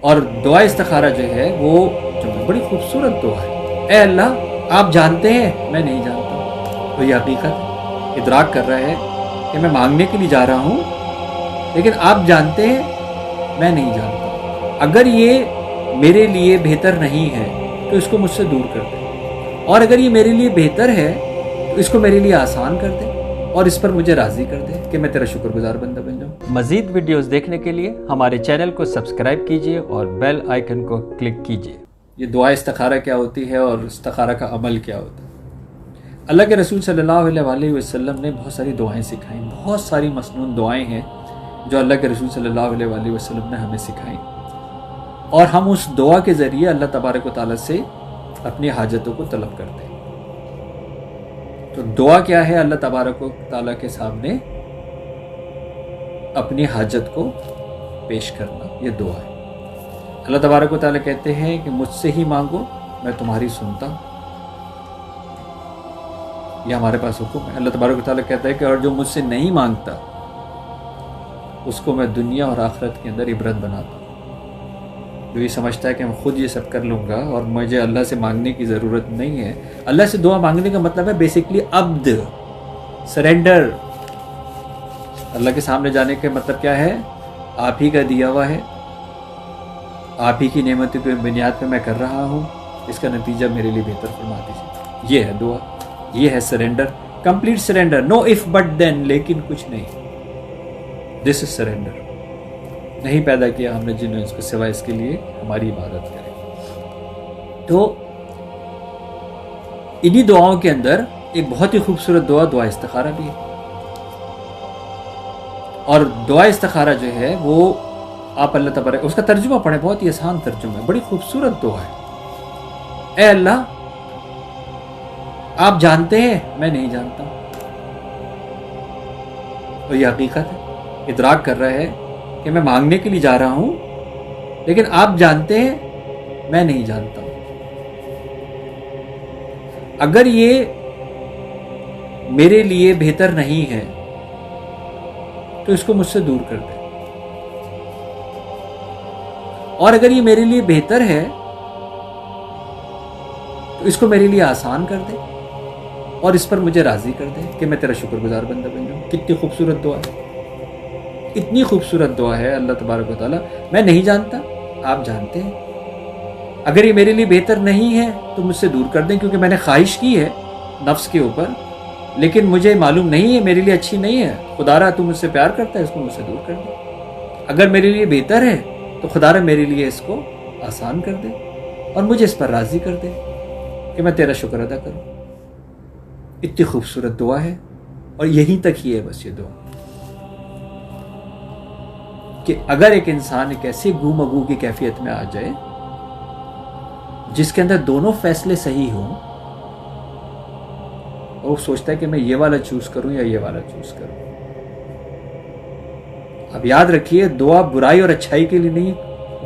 اور دعا استخارہ جو ہے وہ بڑی خوبصورت دعا ہے۔ اے اللہ آپ جانتے ہیں میں نہیں جانتا، تو یہ حقیقت ہے، ادراک کر رہا ہے کہ میں مانگنے کے لیے جا رہا ہوں لیکن آپ جانتے ہیں میں نہیں جانتا۔ اگر یہ میرے لیے بہتر نہیں ہے تو اس کو مجھ سے دور کر دے، اور اگر یہ میرے لیے بہتر ہے تو اس کو میرے لیے آسان کر دے اور اس پر مجھے راضی کر دے کہ میں تیرا شکر گزار بندہ بن جاؤں۔ مزید ویڈیوز دیکھنے کے لیے ہمارے چینل کو سبسکرائب کیجیے اور بیل آئیکن کو کلک کیجیے۔ یہ دعا استخارہ کیا ہوتی ہے اور استخارہ کا عمل کیا ہوتا ہے؟ اللہ کے رسول صلی اللہ علیہ وسلم نے بہت ساری دعائیں سکھائیں، بہت ساری مسنون دعائیں ہیں جو اللہ کے رسول صلی اللہ علیہ وسلم نے ہمیں سکھائیں، اور ہم اس دعا کے ذریعے اللہ تبارک و تعالیٰ سے اپنی حاجتوں کو طلب کرتے ہیں۔ تو دعا کیا ہے؟ اللہ تبارک و تعالیٰ کے سامنے اپنی حاجت کو پیش کرنا، یہ دعا ہے۔ اللہ تبارک و تعالیٰ کہتے ہیں کہ مجھ سے ہی مانگو میں تمہاری سنتا ہوں، یہ ہمارے پاس حکم ہے۔ اللہ تبارک و تعالیٰ کہتا ہے کہ اور جو مجھ سے نہیں مانگتا اس کو میں دنیا اور آخرت کے اندر عبرت بناتا ہوں۔ جو یہ سمجھتا ہے کہ میں خود یہ سب کر لوں گا اور مجھے اللہ سے مانگنے کی ضرورت نہیں ہے۔ اللہ سے دعا مانگنے کا مطلب ہے بیسیکلی عبد، سرنڈر۔ اللہ کے سامنے جانے کا مطلب کیا ہے؟ آپ ہی کا دیا ہوا ہے، آپ ہی کی نعمتوں کی بنیاد پہ میں کر رہا ہوں، اس کا نتیجہ میرے لیے بہتر فرما دیجیے۔ یہ ہے دعا، یہ ہے surrender, complete surrender, no if but then, لیکن کچھ نہیں۔ This is surrender. نہیں پیدا کیا ہم نے جنہیں اس کو سوائے اس کے لیے ہماری عبادت کرے۔ تو انہی دعاؤں کے اندر ایک بہت ہی خوبصورت دعا استخارہ بھی ہے، اور دعا استخارہ جو ہے وہ آپ اللہ تبارک، اس کا ترجمہ پڑھیں، بہت ہی آسان ترجمہ ہے، بڑی خوبصورت دعا ہے۔ اے اللہ آپ جانتے ہیں میں نہیں جانتا، تو یہ حقیقت ہے، ادراک کر رہا ہے کہ میں مانگنے کے لیے جا رہا ہوں لیکن آپ جانتے ہیں میں نہیں جانتا۔ اگر یہ میرے لیے بہتر نہیں ہے تو اس کو مجھ سے دور کر دے، اور اگر یہ میرے لیے بہتر ہے تو اس کو میرے لیے آسان کر دے اور اس پر مجھے راضی کر دے کہ میں تیرا شکر گزار بندہ بن جاؤں۔ کتنی خوبصورت دعا ہے، اتنی خوبصورت دعا ہے۔ اللہ تبارک و تعالیٰ میں نہیں جانتا، آپ جانتے ہیں، اگر یہ میرے لیے بہتر نہیں ہے تو مجھ سے دور کر دیں، کیونکہ میں نے خواہش کی ہے نفس کے اوپر، لیکن مجھے معلوم نہیں ہے، میرے لیے اچھی نہیں ہے۔ خدا را تو مجھ سے پیار کرتا ہے، اس کو مجھ سے دور کر دے۔ اگر میرے لیے بہتر ہے تو خدا را میرے لیے اس کو آسان کر دے اور مجھے اس پر راضی کر دے کہ میں تیرا شکر ادا کروں۔ اتنی خوبصورت دعا ہے، اور یہیں تک ہی ہے بس یہ دعا، کہ اگر ایک انسان ایک ایسی گو مگو کی کیفیت میں آ جائے جس کے اندر دونوں فیصلے صحیح ہوں، اور وہ سوچتا ہے کہ میں یہ والا چوز کروں یا یہ والا چوز کروں۔ اب یاد رکھیے، دعا برائی اور اچھائی کے لیے نہیں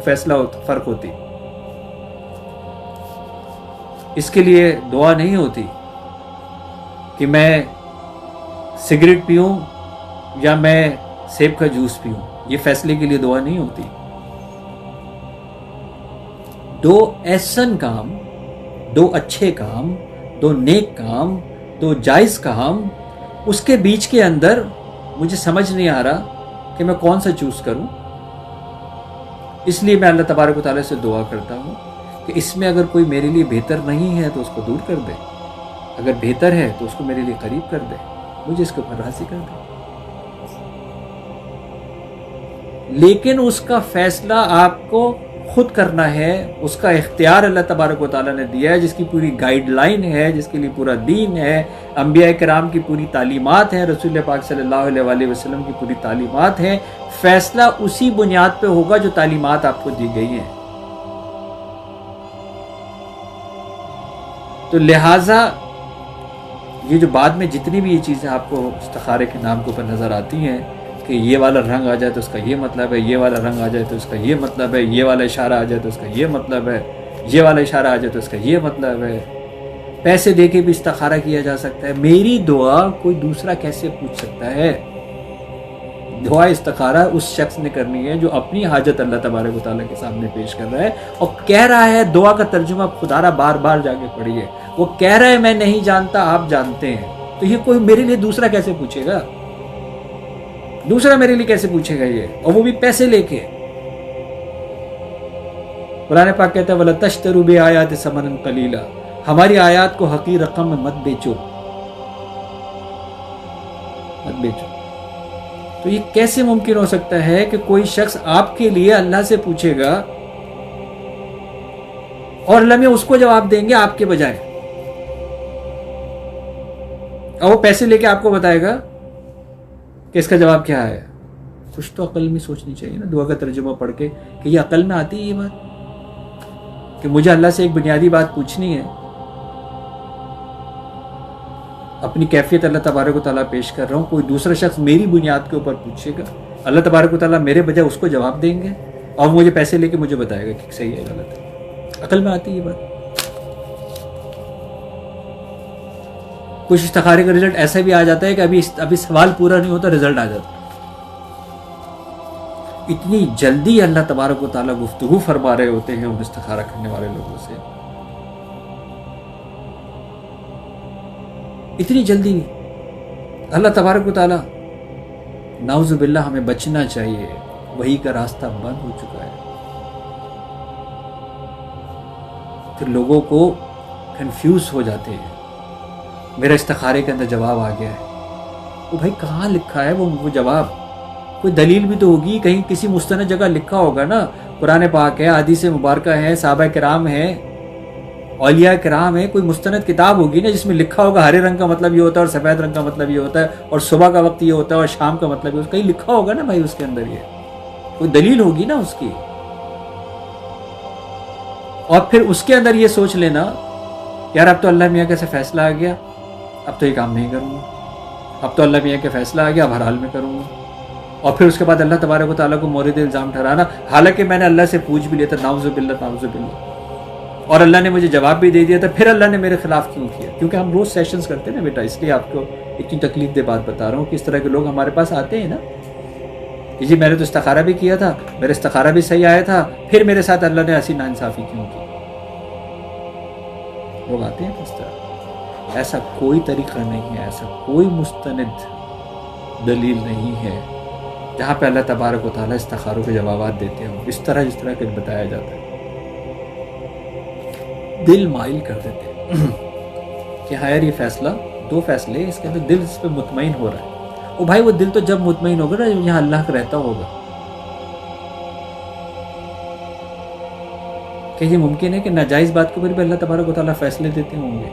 فیصلہ فرق ہوتی، اس کے لیے دعا نہیں ہوتی کہ میں سگریٹ پیوں یا میں سیب کا جوس پیوں، یہ فیصلے کے لیے دعا نہیں ہوتی۔ دو احسن کام، دو اچھے کام، دو نیک کام، دو جائز کام، اس کے بیچ کے اندر مجھے سمجھ نہیں آ رہا کہ میں کون سا چوز کروں، اس لیے میں اللہ تبارک و تعالیٰ سے دعا کرتا ہوں کہ اس میں اگر کوئی میرے لیے بہتر نہیں ہے تو اس کو دور کر دے، اگر بہتر ہے تو اس کو میرے لیے قریب کر دے، مجھے اس کے اوپر راضی کر دے۔ لیکن اس کا فیصلہ آپ کو خود کرنا ہے، اس کا اختیار اللہ تبارک و تعالیٰ نے دیا ہے، جس کی پوری گائیڈ لائن ہے، جس کے لیے پورا دین ہے، انبیاء کرام کی پوری تعلیمات ہیں، رسول پاک صلی اللہ علیہ وسلم کی پوری تعلیمات ہیں۔ فیصلہ اسی بنیاد پہ ہوگا جو تعلیمات آپ کو دی گئی ہیں۔ تو لہٰذا یہ جو بعد میں جتنی بھی یہ چیزیں آپ کو استخارے کے نام کے اوپر نظر آتی ہیں کہ یہ والا رنگ آ جائے تو اس کا یہ مطلب ہے، یہ والا رنگ آ جائے تو اس کا یہ مطلب ہے، یہ والا اشارہ آ جائے تو اس کا یہ مطلب ہے، یہ والا اشارہ آ جائے تو اس کا یہ مطلب ہے، پیسے دے کے بھی استخارہ کیا جا سکتا ہے۔ میری دعا کوئی دوسرا کیسے پوچھ سکتا ہے؟ دعا استخارہ اس شخص نے کرنی ہے جو اپنی حاجت اللہ تبارک و تعالیٰ کے سامنے پیش کر رہا ہے اور کہہ رہا ہے، دعا کا ترجمہ خدا را بار بار جا کے پڑھیے، وہ کہہ رہا ہے میں نہیں جانتا، آپ جانتے ہیں، تو یہ کوئی میرے لیے دوسرا کیسے پوچھے گا؟ دوسرا میرے لیے کیسے پوچھے گا یہ؟ اور وہ بھی پیسے لے کے۔ قرآن پاک کہتا ہے وَلَا تَشْتَرُوا بِآيَاتِ ثَمَنًا قَلِيلًا، ہماری آیات کو حقیر رقم میں مت بیچو، مت بیچو۔ تو یہ کیسے ممکن ہو سکتا ہے کہ کوئی شخص آپ کے لیے اللہ سے پوچھے گا اور اللہ میں اس کو جواب دیں گے آپ کے بجائے، اور وہ پیسے لے کے آپ کو بتائے گا کہ اس کا جواب کیا ہے؟ کچھ تو عقل میں سوچنی چاہیے نا دعا کا ترجمہ پڑھ کے، کہ یہ عقل میں آتی ہے یہ بات کہ مجھے اللہ سے ایک بنیادی بات پوچھنی ہے، اپنی کیفیت اللہ تبارک و تعالیٰ پیش کر رہا ہوں، کوئی دوسرا شخص میری بنیاد کے اوپر پوچھے گا، اللہ تبارک و تعالیٰ میرے بجائے اس کو جواب دیں گے اور مجھے پیسے لے کے مجھے بتائے گا کہ صحیح ہے غلط ہے۔ عقل میں آتی ہے یہ بات؟ کچھ استخارے کا رزلٹ ایسا بھی آ جاتا ہے کہ ابھی سوال پورا نہیں ہوتا، رزلٹ آ جاتا ہے۔ اتنی جلدی اللہ تبارک و تعالیٰ گفتگو فرما رہے ہوتے ہیں ان استخارہ کرنے والے لوگوں سے، اتنی جلدی اللہ تبارک و تعالیٰ، نعوذ باللہ ہمیں بچنا چاہیے، وہی کا راستہ بند ہو چکا ہے۔ پھر لوگوں کو کنفیوز ہو جاتے ہیں، میرا استخارے کے اندر جواب آ گیا ہے، وہ بھائی کہاں لکھا ہے وہ جواب؟ کوئی دلیل بھی تو ہوگی، کہیں کسی مستند جگہ لکھا ہوگا نا، قرآن پاک ہے، حدیث مبارکہ ہے، صحابہ کرام ہیں، اولیاء کرام ہے، کوئی مستند کتاب ہوگی نا جس میں لکھا ہوگا ہرے رنگ کا مطلب یہ ہوتا ہے اور سفید رنگ کا مطلب یہ ہوتا ہے اور صبح کا وقت یہ ہوتا ہے اور شام کا مطلب یہ ہوتا ہے، کہیں لکھا ہوگا نا بھائی، اس کے اندر یہ کوئی دلیل ہوگی نا اس کی۔ اور پھر اس کے اندر یہ سوچ لینا یار اب تو اللہ میاں کا سے فیصلہ آ گیا، اب تو یہ کام نہیں کروں گا، اب تو اللہ میاں کا فیصلہ آ گیا، اب ہر حال میں کروں گا، اور پھر اس کے بعد اللہ تبارک و تعالیٰ کو مورد الزام ٹھہرانا، حالانکہ میں نے اللہ سے پوچھ بھی لیا تھا، نعوذ باللہ نعوذ باللہ، اور اللہ نے مجھے جواب بھی دے دیا تھا، پھر اللہ نے میرے خلاف کیوں کیا؟ کیونکہ ہم روز سیشنز کرتے ہیں نا بیٹا، اس لیے آپ کو اتنی تکلیف دہ بات بتا رہا ہوں کہ اس طرح کے لوگ ہمارے پاس آتے ہیں نا کہ جی میں نے تو استخارہ بھی کیا تھا، میرا استخارہ بھی صحیح آیا تھا، پھر میرے ساتھ اللہ نے ایسی ناانصافی کیوں کی؟ لوگ آتے ہیں اس طرح۔ ایسا کوئی طریقہ نہیں ہے، ایسا کوئی مستند دلیل نہیں ہے جہاں پہ اللہ تبارک و تعالیٰ استخاروں کے جوابات دیتے ہوں اس طرح جس طرح کہ بتایا جاتا ہے۔ دل مائل کر دیتے ہیں کہ ہاں یار یہ فیصلہ، دو فیصلے، اس کے اندر دل اس پہ مطمئن ہو رہا ہے۔ او بھائی وہ دل تو جب مطمئن ہوگا نا جب یہاں اللہ کا رہتا ہوگا۔ کہ یہ ممکن ہے کہ ناجائز بات کے اوپر بھی اللہ تبارک و تعالیٰ فیصلے دیتے ہوں گے،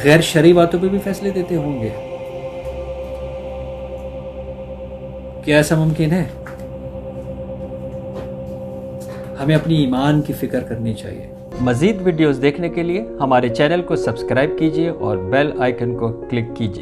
غیر شرعی باتوں پہ بھی فیصلے دیتے ہوں گے؟ کیا ایسا ممکن ہے؟ ہمیں اپنی ایمان کی فکر کرنی چاہیے۔ مزید ویڈیوز دیکھنے کے لیے ہمارے چینل کو سبسکرائب کیجیے اور بیل آئیکن کو کلک کیجیے۔